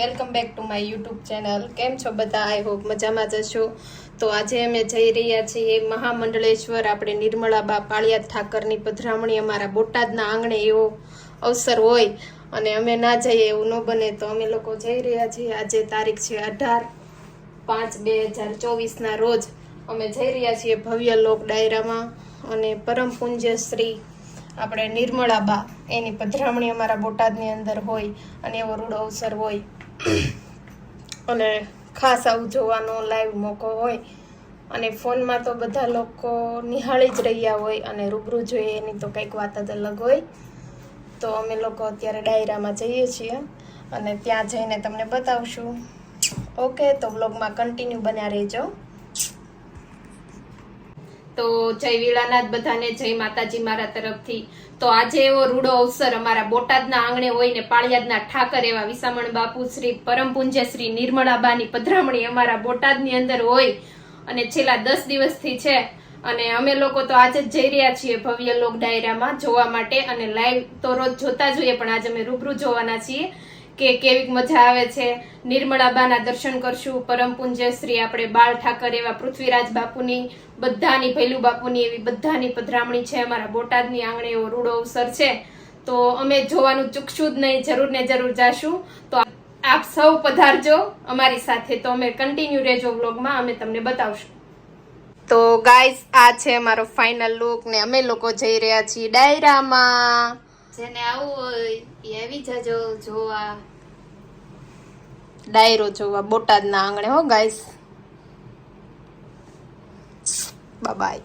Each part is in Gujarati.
Welcome back to my YouTube channel. કેમ છો બધા? આઈ હોપ મજામાં જ હશો। તો આજે અમે જઈ રહ્યા છીએ મહામંડળેશ્વર, આપણે નિર્મળાબા પાળિયાદ ઠાકરની પધરામણી અમારા બોટાદના આંગણે એવો અવસર હોય અને અમે ના જઈએ એવું ન બને, તો અમે લોકો જઈ રહ્યા છીએ। આજે તારીખ છે 18/5/2024 રોજ અમે જઈ રહ્યા છીએ ભવ્ય લોક ડાયરામાં અને પરમ પૂજ્ય શ્રી આપણે નિર્મળાબા એની પધરામણી અમારા બોટાદની અંદર હોય અને એવો રૂડો અવસર હોય અને ખાસ આવું જોવાનો લાઈવ મોકો હોય અને ફોનમાં તો બધા લોકો નિહાળી જ રહ્યા હોય અને રૂબરૂ જોઈએ એની તો કંઈક વાત જ અલગ હોય। તો અમે લોકો અત્યારે ડાયરામાં જઈએ છીએ અને ત્યાં જઈને તમને બતાવશું। ઓકે, તો બ્લોગમાં કન્ટિન્યુ બન્યા રહેજો। તો જય વિલાનાથ બધાને, જય માતાજી મારા તરફથી। તો આજે એવો રૂડો અવસર અમારા બોટાદના આંગણે હોય ને પાળિયાદના ઠાકર એવા વિસામણ બાપુ શ્રી પરમ પૂજ્ય શ્રી નિર્મળાબાની પધરામણી અમારા બોટાદની અંદર હોય અને છેલ્લા 10 દિવસથી છે અને અમે લોકો તો આજે જ જઈ રહ્યા છીએ ભવ્ય લોક ડાયરામાં જોવા માટે અને લાઈવ તો રોજ જોતા જોઈએ પણ આજે અમે રૂબરૂ જોવાના છીએ કે કેવી મજા આવે છે। નિર્મળાબાના દર્શન કરશું। પરમ પૂજ્ય શ્રી આપણે બાળ ઠાકર એવા પૃથ્વીરાજ બાપુની, બધાની ભૈલુ બાપુની એવી બધાની પધરામણી છે અમારા બોટાદની આંગણે, એવો રૂડો અવસર છે તો અમે જોવાનું ચૂકશું જ નહીં, જરૂર ને જરૂર જાશું। તો આપ સૌ પધારજો અમારી સાથે। તો અમે કન્ટિન્યુ રહેજો વ્લોગમાં, અમે તમને બતાવશું। તો ગાઈસ, આ છે અમારો ફાઇનલ લુક ને અમે લોકો જઈ રહ્યા છીએ ડાયરામાં। જેને આવું હોય એ આવી જજો જોવા, ડાયરો જોવા બોટાદના આંગણે હો guys. Bye bye.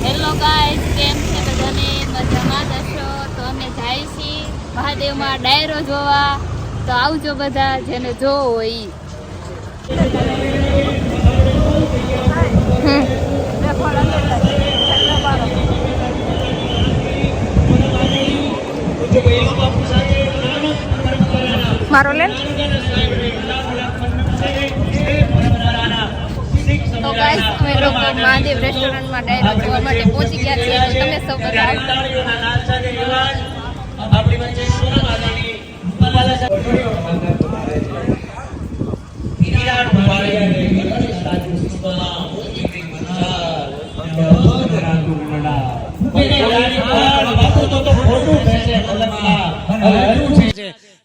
Hello guys, કેમ છે બધાને? મજામાં જ હશો? તો અમે જાય છીએ મહાદેવમાં ડાયરો જોવા, તો આવજો બધા જેને જોવો હોય ઈ। મારો લે તો ગાઈસ, અમે લોકો મહાદેવ રેસ્ટોરન્ટમાં ડાયરો જોવા માટે પહોંચી ગયા છીએ। તો તમે સૌ બધા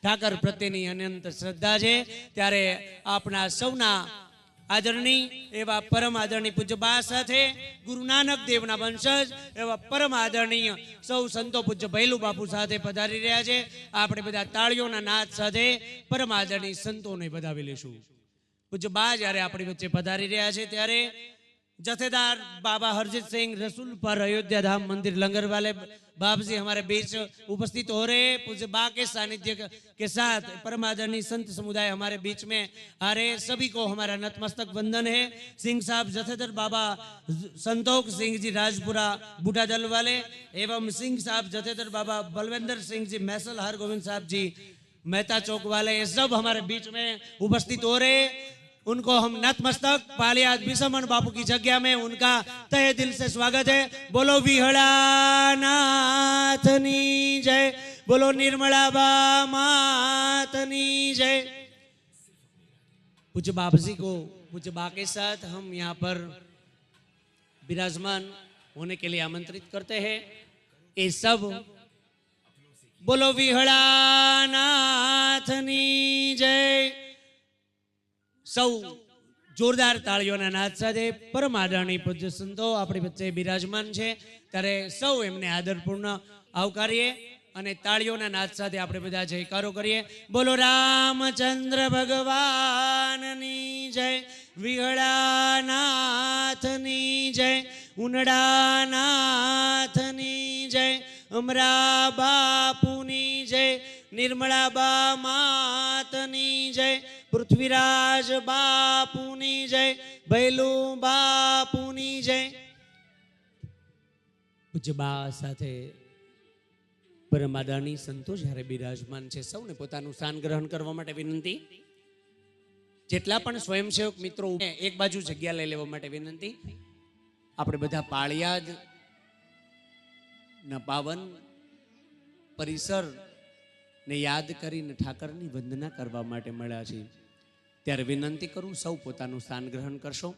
ઠાકર પ્રત્યેની અનંત શ્રદ્ધા છે। ત્યારે આપણા સૌના આદરણીય એવા પરમ આદરણીય પૂજ્ય બા સાથે ગુરુ નાનક દેવના વંશજ એવા પરમ આદરણીય સૌ સંતો પૂજ્ય ભૈલુ બાપુ સાથે પધારી રહ્યા છે। આપણે બધા તાળીઓના નાદ સાથે પરમ આદરણીય સંતોને વધાવી લઈશું। પૂજ્ય બા જ્યારે આપણી વચ્ચે પધારી રહ્યા છે ત્યારે जथेदार बाबा हरजीत सिंह रसूल पर अयोध्या धाम मंदिर लंगर वाले बाप जी हमारे बीच उपस्थित हो रहे हैं। पूज्य बा के सानिध्य के साथ परम आदरणीय संत समुदाय हमारे बीच में आ रहे। सभी को हमारा नतमस्तक वंदन है। सिंह साहब जथेदार बाबा संतोष सिंह जी राजपुरा बूढ़ा दल वाले एवं सिंह साहब जथेदार बाबा बलविंदर सिंह जी मैसल हर गोविंद साहब जी मेहता चौक वाले, ये सब हमारे बीच में उपस्थित हो रहे। उनको हम नतमस्तक पालियाद विसामण बापू की जगह में उनका तहे दिल से स्वागत है। बोलो विहड़ानाथनी जय, बोलो निर्मलाबा मातनी जय। पूज्य बाप जी को पूज्य बा के साथ हम यहाँ पर विराजमान होने के लिए आमंत्रित करते हैं। ये सब बोलो विहड़ानाथनी जय। सौ जोरदार ताळीओना नाद साथे परम आदरणीय पूज्य संतो आपणी वच्चे विराजमान छे त्यारे सौ एमने आदरपूर्ण आवकारीए અને તાળીઓના નાદ સાથે આપણે બધા જયકારો કરીએ। બોલો રામચંદ્ર ભગવાનની જય, વિહળાનાથની જય, ઉનડાનાથની જય, અમરા બાપુની જય, निर्मलाबा मातनी जय, पृथ्वीराज बापूनी जय, भैलू बापूनी जय। पूज्य बा साथे परम आदरणीय संतो જ્યારે બિરાજમાન છે સૌને પોતાનું સ્થાન ગ્રહણ કરવા માટે વિનંતી। જેટલા પણ સ્વયંસેવક મિત્રો એક બાજુ જગ્યા લઈ લેવા માટે વિનંતી। આપણે બધા પાળિયાદ ના પાવન પરિસર ને યાદ કરીને ઠાકરની વંદના કરવા માટે મળ્યા છીએ, ત્યારે વિનંતી કરું સૌ પોતાનું સ્થાન ગ્રહણ કરશો।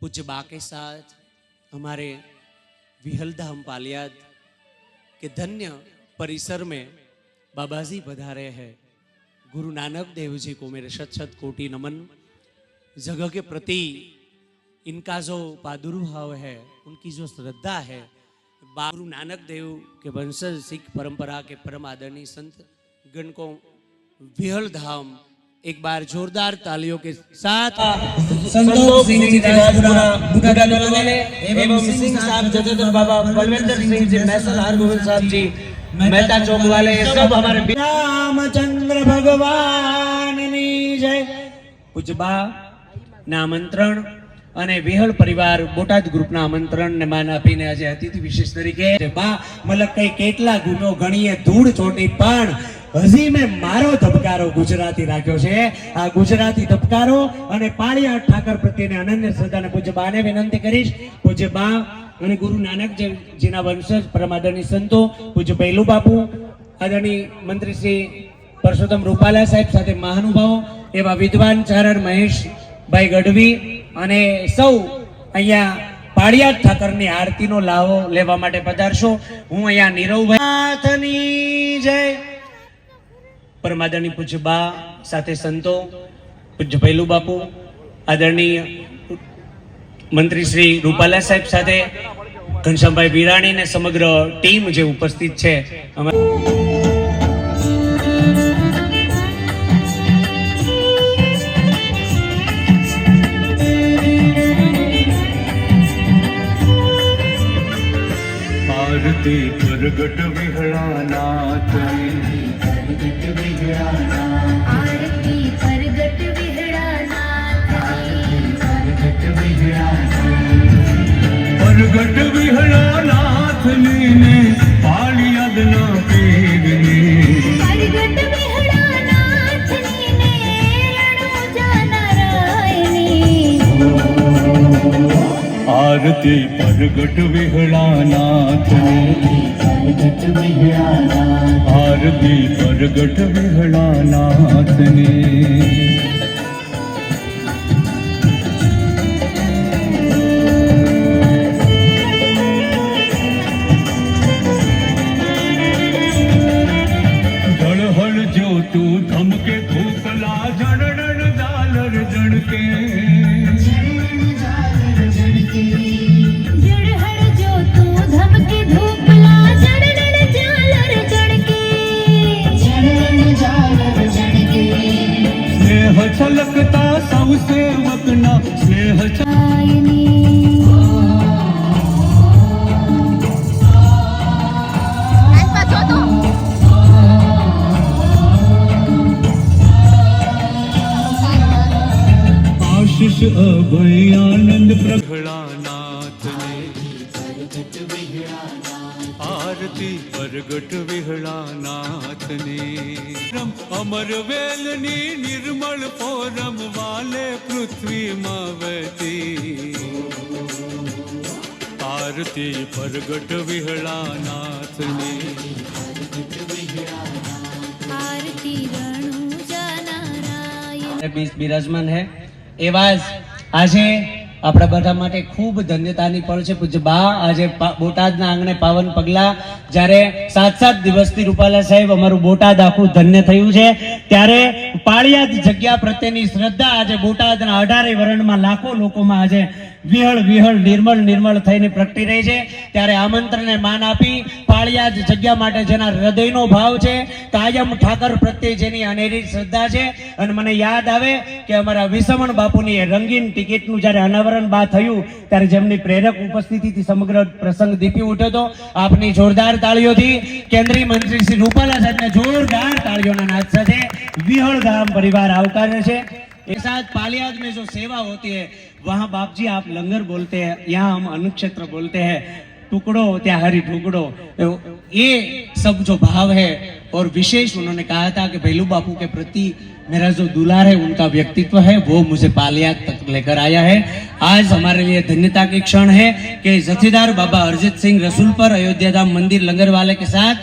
पूज्य बा के साथ हमारे विहलधाम पालियाद के धन्य परिसर में बाबा जी पधारे हैं। गुरु नानक देव जी को मेरे शत शत कोटि नमन। जगह के प्रति इनका जो प्रादुर्भाव है, उनकी जो श्रद्धा है, गुरु नानक देव के वंशज सिख परंपरा के परम आदरणीय संत गण को विहलधाम एक बार जोरदार तालियों के साथ संतोष सिंह जी राजपुरा बूटा वाले एवं सिंह साहब जतेंद्र बाबा बलविंदर सिंह जी मैसल हरगोविंद साहब जी मेहता चौक वाले सब हमारे रामचंद्र भगवान की जय। पूज्य बा ना आमंत्रण અને વિહળ પરિવાર બોટાદ ગ્રુપના આમંત્રણને માન આપીને આજે અતિથિ વિશેષ તરીકે બા મતલબ કઈ કેટલા ગુનો ગણીએ ધૂળ ચોટી, પણ હજી મેં મારો ધબકારો ગુજરાતી રાખ્યો છે। આ ગુજરાતી ધબકારો અને પાળિયાદ ઠાકર પ્રત્યેની અનન્ય શ્રદ્ધાને પૂજ્ય બાને વિનંતી કરીશ। પૂજ્ય બા અને ગુરુ નાનક જીના વંશજ પરમ આદરણીય સંતો પૂજ્ય ભૈલુ બાપુ, આદરણીય મંત્રી શ્રી પરસોત્તમ રૂપાલા સાહેબ સાથે મહાનુભાવો એવા વિદ્વાન ચારણ મહેશભાઈ ગઢવી અને સૌ અહીંયા પાળિયાદ ઠાકરની આરતીનો લાવો લેવા માટે પધારશો। હું અહીંયા નીરવભાઈની જય। પરમાદરણીય પૂજ્ય બા સાથે સંતો પૂજ્ય ભૈલુ બાપુ, આદરણીય મંત્રી શ્રી રૂપાલા સાહેબ સાથે ઘનશ્યામભાઈ વિરાણી ને સમગ્ર ટીમ જે ઉપસ્થિત છે। आरती प्रगट विहलानाथ, प्रगट विहलानाथ, आरती प्रगट विहलानाथ, प्रगट विहलानाथ, प्रगट विहलानाथ ने पालियाद ना पीरनी, प्रगट विहलानाथ ने रणुजा नारायणी। आरती प्रगट विहलानाथ, प्रगट विहलानाथ, आरती प्रगट विहलानाथ ने। जड़हल जो तू धमके धूपला जड़न जालर जड़के, जड़हड़ जो तू धमके धूपला जड़न जालर जड़के, जड़न जालर जड़के। स्नेह छलकता सब सेवकना स्नेह आयनी आशीष अभय आनंद प्रभलानाथ ने, प्रगट विहलानाथ, आरती प्रगट विहलानाथ ने। अमर वेलनी निर्मल फोरम वाले पृथ्वी मावती, आरती प्रगट विहलानाथ ने। आरती रणुजा नारायण। बीच विराजमान है એવા જ આજે આપણા બધા માટે ખૂબ ધન્યતાની પળ છે। પૂજ્ય બા આજે બોટાદના આંગણે પાવન પગલા જ્યારે 7 દિવસથી રૂપાલા સાહેબ અમારું બોટાદ આખું ધન્ય થયું છે, ત્યારે પાળિયાદ જગ્યા પ્રત્યેની શ્રદ્ધા આજે બોટાદના 18 વરણમાં લાખો લોકોમાં આજે વિહળ વિહળ નિર્મળ થઈને પ્રગટી રહી છે। ત્યારે આમંત્રણને માન આપી પાળિયાદ જગ્યા માટે જેના હૃદયનો ભાવ છે, કાયમ ઠાકર પ્રત્યે જેની અનેરી શ્રદ્ધા છે, અને મને યાદ આવે કે અમારા વિસમણ બાપુની રંગીન ટિકિટનું જ્યારે અનાવરણ બા થયું ત્યારે જેમની પ્રેરક ઉપસ્થિતિથી સમગ્ર પ્રસંગ દીપી ઉઠ્યો હતો। આપની જોરદાર તાળીઓથી કેન્દ્રીય મંત્રી શ્રી રૂપાલા સાહેબને જોરદાર તાળીઓના નાદ સાથે વિહળ ગામ परिवार આવકારે છે। एक साथ पालियाद में जो सेवा होती है वहाँ बाप जी आप लंगर बोलते हैं, यहाँ हम अनुक्षेत्र बोलते हैं, टुकड़ो त्या हरी टुकड़ो, ये सब जो भाव है। और विशेष उन्होंने कहा था कि भैलू बापू के प्रति मेरा जो दुलार है, उनका व्यक्तित्व है, वो मुझे पालियाद तक लेकर आया है। आज हमारे लिए धन्यता की क्षण है कि जथेदार बाबा अरजित सिंह रसूल पर अयोध्या धाम मंदिर लंगर वाले के साथ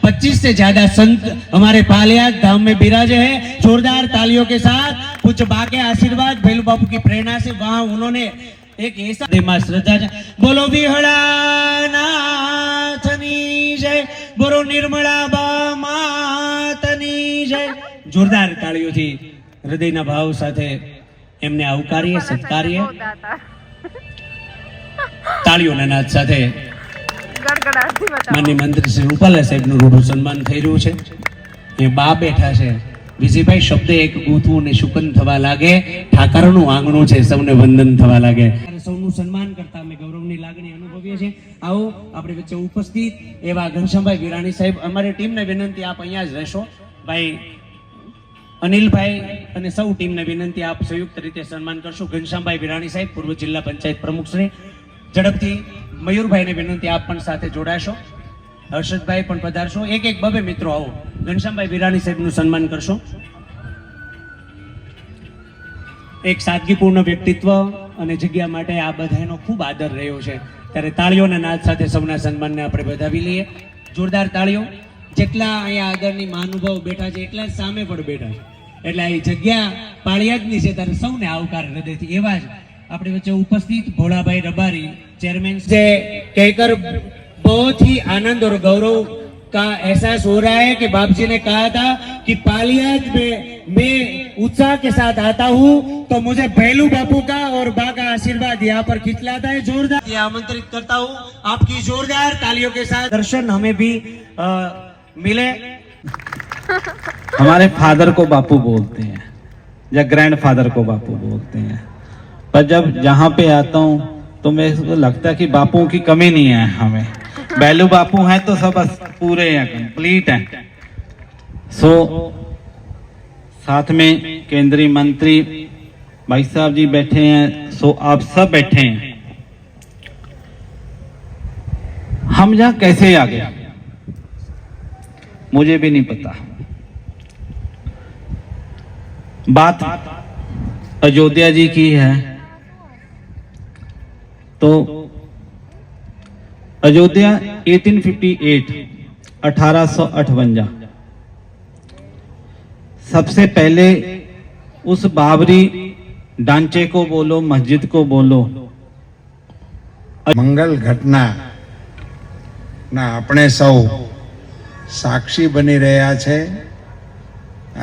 25 से ज्यादा संत हमारे पालियाद धाम में विराजे हैं। जोरदार तालियों के साथ पूज्य बा के आशीर्वाद, भैलू बापू की प्रेरणा से वहां उन्होंने एक ऐसा मां श्रद्धा है। बोलो विहड़ानाथनी जय, बोलो निर्मला बा मातनी जय। जोरदार તાળીઓથી હૃદયના ભાવ સાથે એમને આવકારીએ, સત્કારીએ। તાળીઓના નાદ સાથે માનનીય મંત્રી શ્રી રૂપાલા સાહેબનું રૂડું સન્માન થઈ રહ્યું છે। એ બા બેઠા છે। વિજયભાઈ શબ્દ એક ગૂંથવું ને શુકન થવા લાગે, ઠાકરનું આંગણું છે, સૌને વંદન થવા લાગે। સૌનું સન્માન કરતા અમે ગૌરવની લાગણી અનુભવીએ છીએ। આવો આપણી વચ્ચે ઉપસ્થિત એવા ઘનશ્યામભાઈ વિરાણી સાહેબ, અમારી ટીમને વિનંતી આપ અહીંયા જ રહેશો। ભાઈ અનિલભાઈ અને સૌ ટીમને વિનંતી આપ સંયુક્ત રીતે સન્માન કરશો। ઘનશ્યામભાઈ વિરાણી સાહેબ, પૂર્વ જિલ્લા પંચાયત પ્રમુખ શ્રી। ઝડપથી મયુરભાઈને વિનંતી આપ પણ સાથે જોડાશો। હર્ષદભાઈ પણ પધારશો। એક એક બબે મિત્રો આવો, ઘનશ્યામભાઈ વિરાણી સાહેબનું સન્માન કરશો। એક સાદગીપૂર્ણ વ્યક્તિત્વ અને જગ્યા માટે આ બધાનો ખૂબ આદર રહ્યો છે, ત્યારે તાળીઓના નાદ સાથે સૌના સન્માનને આપણે વધાવી લઈએ। જોરદાર તાળીઓ। જેટલા અહીંયા આદરની મહાનુભાવ બેઠા છે એટલા જ સામે પણ બેઠા છે, એટલે આ જગ્યા પાળિયાદની છે, ત્યારે સૌને આવકાર હૃદયથી। એવા જ अपने बच्चे उपस्थित भोला भाई रबारी चेयरमैन से कहकर बहुत ही आनंद और गौरव का एहसास हो रहा है कि बाप जी ने कहा था कि पालियाद में मैं उत्साह के साथ आता हूँ तो मुझे भैलू बापू का और बा का आशीर्वाद यहाँ पर खिंचलाता है। जोरदार आमंत्रित करता हूँ आपकी जोरदार तालियों के साथ। दर्शन हमें भी मिले। हमारे फादर को बापू बोलते हैं या ग्रैंड फादर को बापू बोलते हैं, पर जब जहाँ पे आता हूँ तो मेरे को लगता है कि बापू की कमी नहीं है हमें। बैलू बापू हैं तो सब पूरे हैं, कंप्लीट हैं। सो साथ में केंद्रीय मंत्री भाई साहब जी बैठे हैं, सो आप सब बैठे हैं। हम यहाँ कैसे आ गए मुझे भी नहीं पता। बात अयोध्या जी की है तो अयोध्या 1858 सबसे पहले उस बाबरी ढांचे को बोलो, मस्जिद को बोलो, મંગલ ઘટના આપણે સૌ સાક્ષી બની રહ્યા છે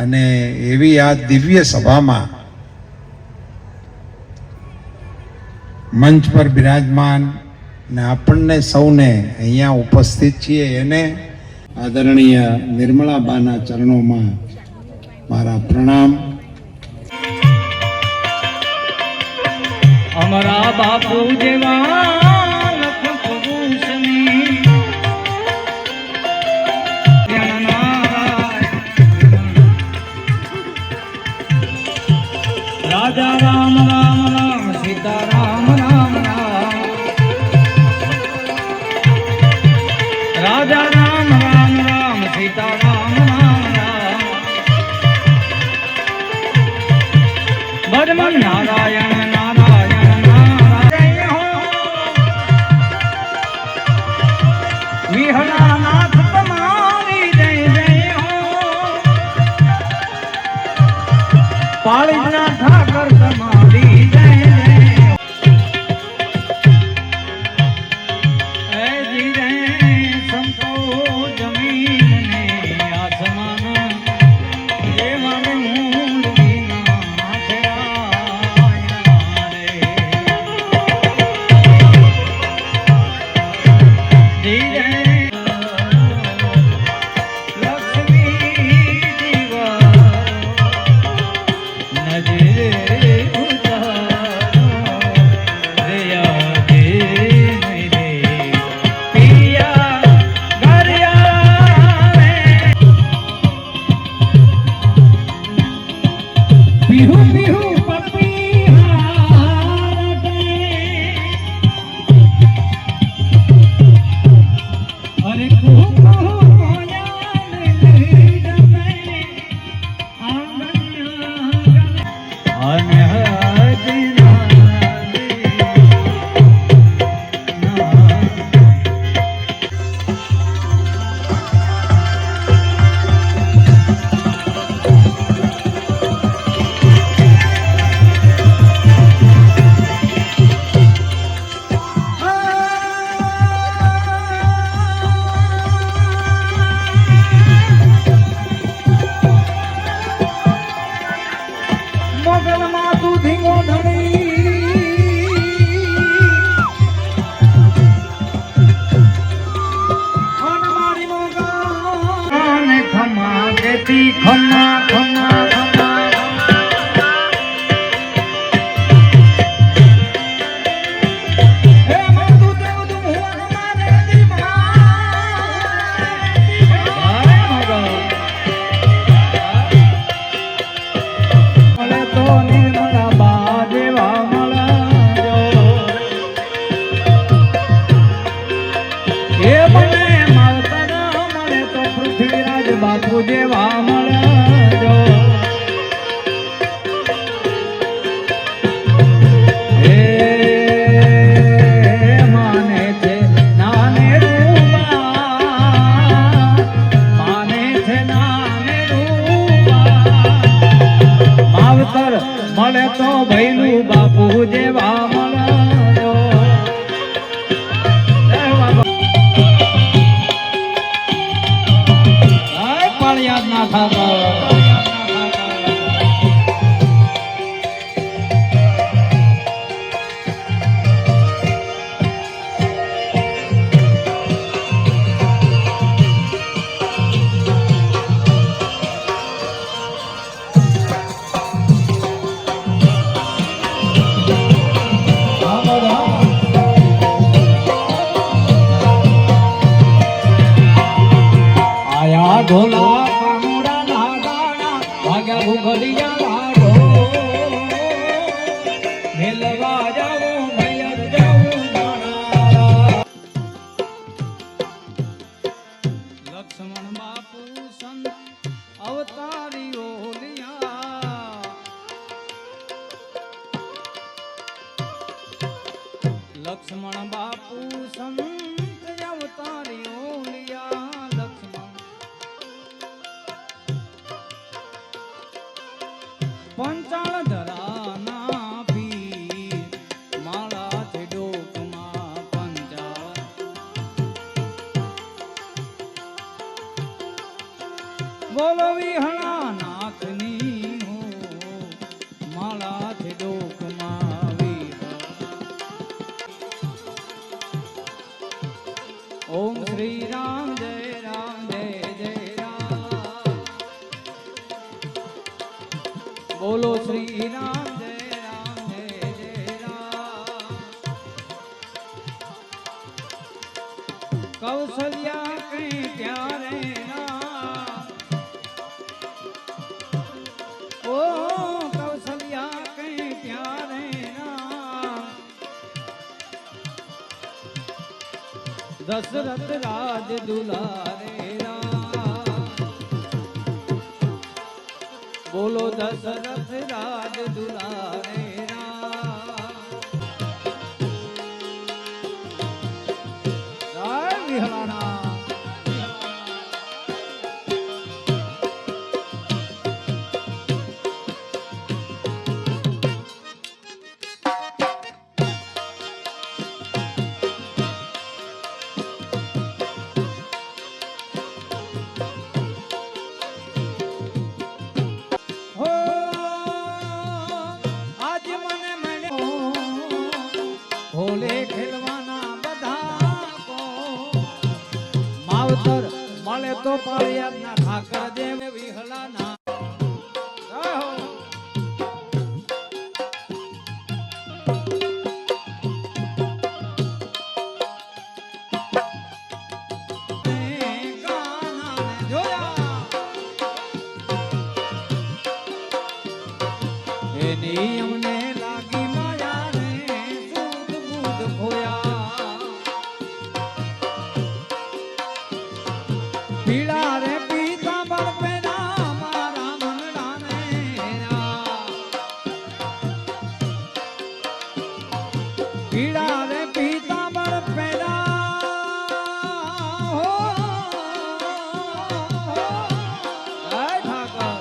અને એવી આ દિવ્ય સભામાં મંચ પર બિરાજમાન ને આપણને સૌને અહીંયા ઉપસ્થિત છીએ એને આદરણીય નિર્મળાબાના ચરણોમાં મારા પ્રણામ। અમારા બાપુ જેવા લખ પુરુષની રાજા રામ રામ રામ સીતા રામ રામ રામ, રાજા રામ રામ રામ સીતા રામ રામ રામ, ભજમન નારાયણ નારાયણ નારાયણ હો, વિહળાનાથ તમારી જય જય હો, પાળીના ઠાકર તમારી જય જય। ऐ जी जय संतो जमीन ने आसमान ये मन मूल बिना तेरा रे जी जय બાપુ જેવા મળજો હે માને છે નાને રૂપા માને છે નાને રૂપા માવતર મળે તો ભૈલું બાપુ જેવા મળજો યાદ ના થતો આયા ઢોલા ઘડિયા લાડો મેલવા જાવું મૈયર જાવું લક્ષ્મણ બાપુ સંત અવતારી ઓલિયા લક્ષ્મણ બાપુ સંત અવતારી ઓલિયા લક્ષ્મણ પંચાળ ધરાના પીર માળાથી ડોકમાં પંચાળ બોલો વિહળા નાથની હો માળાથી ડોકમાં વિહળ ઓમ શ્રી રામ જય રામ જય જય બોલો શ્રી રામ જય જય રામ કૌશલ્યા કઈ પ્યારે રામ ઓ કૌશલ્યા કઈ પ્યારે રામ દશરથ રાજ દુલારે બોલો દશરથ રાજ દુલારે રામ વિહળાના ભોલે ખેલવાના બધા કો માવતર મળે તો પાળિયાદના ઠાકર દેવ વિહલાના એની અમને લાગી માયા રે સુધ બુધ ખોયા પીળા રે પીતાંબર પેરા મારા મનડાને પીળા રે પીતાંબર પેરા હો ઠાકર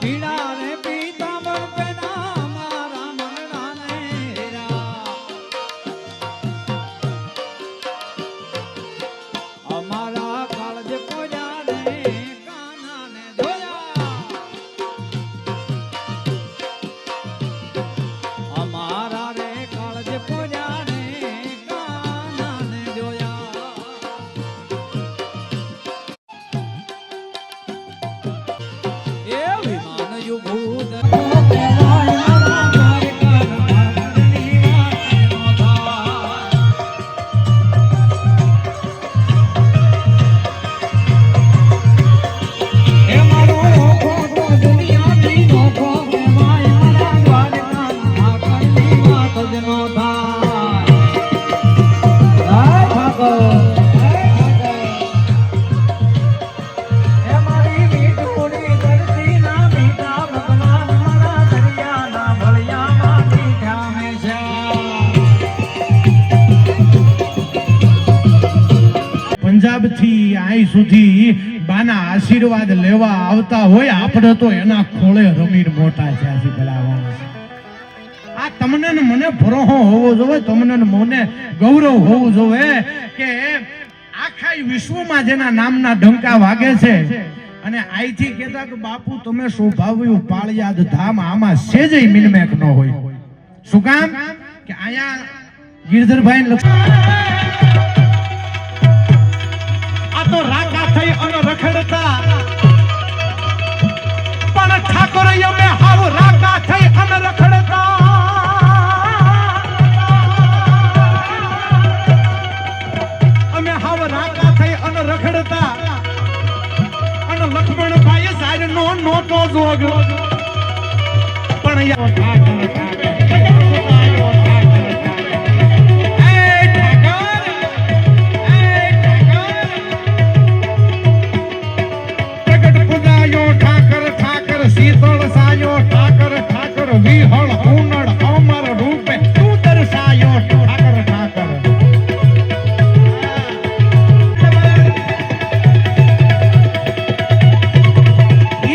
પીળા રે પીતાંબર પેરા મારા મનડાને અમારા કાળજ કોજા રે પંજાબ થી અહીં સુધી બાના આશીર્વાદ લેવા આવતા હોય, આપણે તો એના ખોળે રમીને મોટા થયા છે. ભલા માણસ, આ તમને ને મને ભરોહો હોવો જોઈએ, તમને ને મને ગૌરવ હોવું જોઈએ કે આખા વિશ્વમાં જેના નામના ડંકા વાગે છે અને આઈથી કહેતા કે બાપુ તમે સ્વભાવ્યું પાળિયાદ ધામ, આમાં સેજય મિનમેક ન હોય. શું કામ કે અહીંયા ગિરધરભાઈ આ તો રાકા થઈ અને રખડતા, પણ ઠાકોર અમે હાવ રાકા થઈ અને રખડતા. અમે હાવ રાકા થઈ અને રખડતા અને લક્ષ્મણભાઈ સાહેબ નો નોટો જોગ પણ વિહળ હુનળ અમર રૂપે તું દર્શાયો ઠાકર ઠાકર.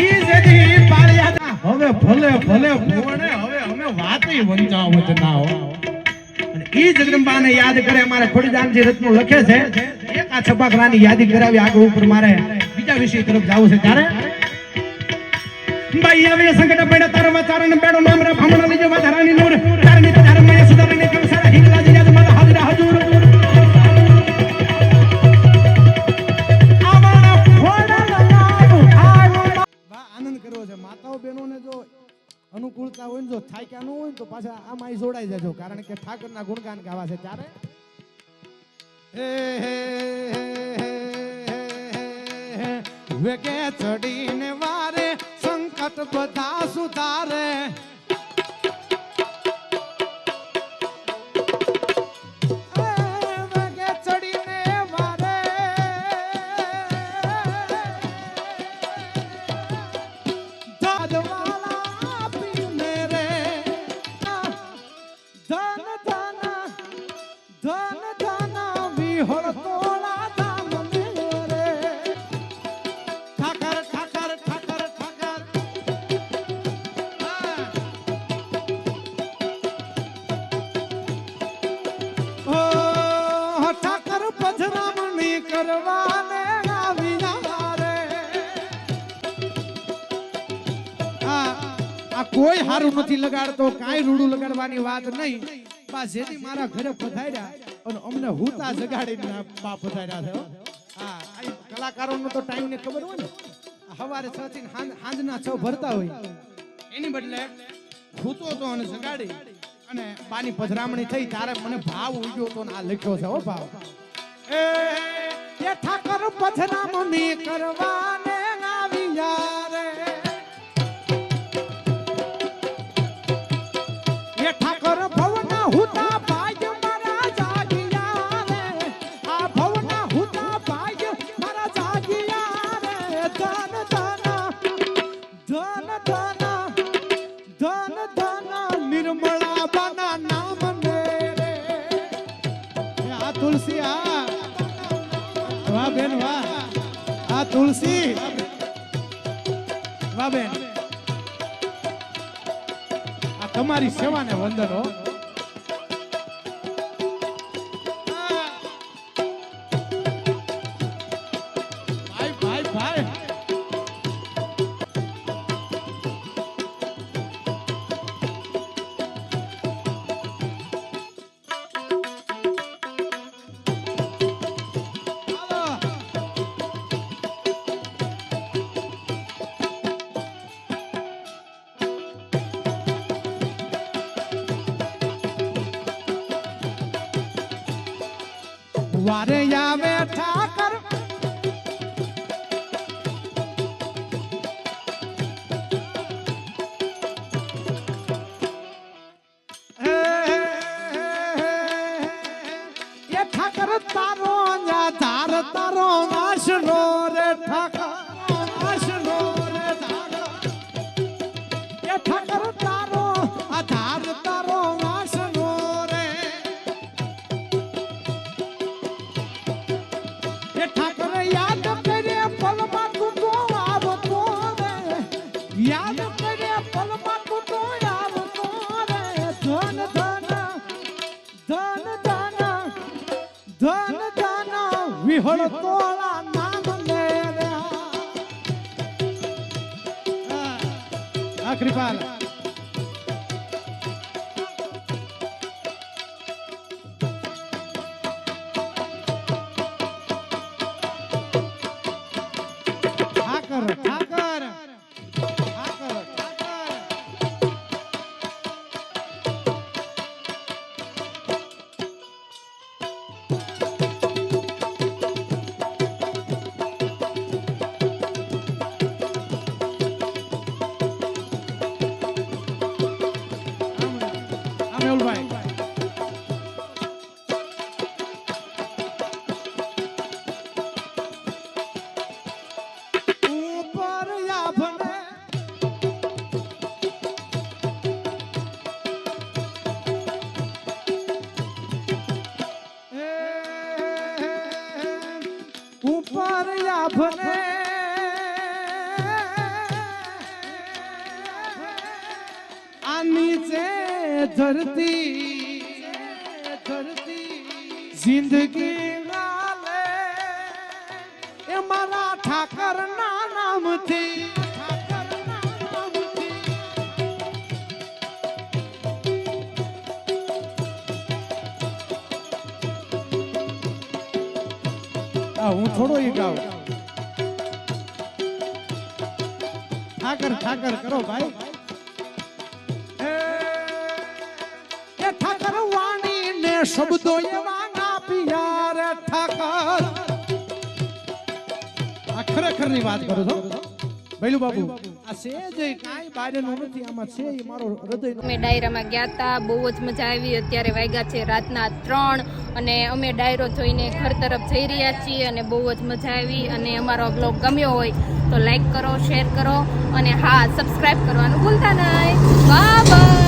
ઈ જેથી પાળિયાદા હવે ભલે ભલે ભોણે હવે અમે વાતઈ વંચાવત ના હો. અને ઈ જગદંબાને યાદ કરે અમારે ખોડીદાનજી રત્નું લખે છે. એક આ છપાકરાની યાદી કરાવી આગળ ઉપર મારે બીજા વિષય તરફ જવું છે. ત્યારે ભાઈ આવે સંકટ પડે તારવા ચારણ બેડો નામ રે ભમણ લીજો વધારાની નૂર ચારણી ધર્મ મે સુધારણી કેમ સારા હિંગલા જીયા મત હાજરા હજુર આમણા ફોડા લગાવ બા આનંદ કરવો છે. માતાઓ બહેનોને જો અનુકૂળતા હોય ને જો થાક્યા ન હોય તો પાછા આમાં જોડાઈ જજો, કારણ કે ઠાકરના ગુણગાન ગાવા છે. ત્યારે વેગે ચડીને વારે સંકટ બધા સુધારે. વેગે ચડીને વારે દાદવાલા પીને રે ધન ધન ધન ધન વિહળ તોળા ધામ મેરે. ઠાકર ઠાકર ઠાકર ઠાકર ઓ ઠાકર પધરામણી કરવાને આવ્યા રે. આ કોઈ હારું નથી લગાડતો, કાંઈ રૂડું લગાડવાની વાત નહીં. બા જેથી મારા ઘરે પધાર્યા અને અમને હુતા જગાડીને બા પધાર્યા છે. હા, આ કલાકારોનો તો ટાઈમ ને ખબર હોય ને, સવારે 6 થી સાંજના 6 ભરતા હોય, એની બદલે ભૂતો તો અને જગાડી અને બાની પધરામણી થઈ. ત્યારે મને ભાવ ઉગ્યો તો આ લખ્યો છે. હો ભાવ એ ઠાકર પધરામણી કરવાને આવ્યા રે. એ ઠાકર ભવના હુતા ભાઈ મારા જાગિયા રે. આ ભવના હુતા ભાઈ મારા જાગિયા રે. ધન ધન ધન ધન ધન ધન નિર્મળા બાના નામ ને રે. આ તુલસી આ વાહ બેન વાહ, આ તુલસી વાહ બેન, આ તમારી સેવાને વંદન હો. ભાઈ ભાઈ ભાઈ વારે આવે ઠાકર એ ઠાકર તારો ધાર તારો નાશનો રે. ઠાકર નાશનો રે ધાર. એ ઠાકર તારો આધાર તારો નાશનો રે. એ વિહળ તોળા નામ લે રે આ કૃપાલ ઠાકર ઠાકર ઠાકર ઠાકર મેહુલભાઈ ઉપર યાભને ઉપર યાભને આ નીચે ધરતી જિંદગી ગાલે એ મારા ઠાકર ના નામથી હું થોડો ઈ ગાઉં ઠાકર ઠાકર કરો ભાઈ એ ઠાકર વાણી ને શબ્દો એવા ના પિયા રે ઠાકર આ ખરેખર ની વાત કરું છો ભૈલું બાબુ આ છે જે કાઈ બારેનું નથી આમાં છે એ મારો હૃદય અમે ડાયરામાં ગયા હતા, બહુ જ મજા આવી. અત્યારે વાગ્યા છે રાતના 3 અને અમે ડાયરો જોઈને ઘર તરફ જઈ રહ્યા છીએ અને બહુ જ મજા આવી. અને અમારો બ્લોગ ગમ્યો હોય તો લાઈક કરો, શેર કરો અને હા, સબસ્ક્રાઇબ કરવાનું ભૂલતા નહીં. Bye bye.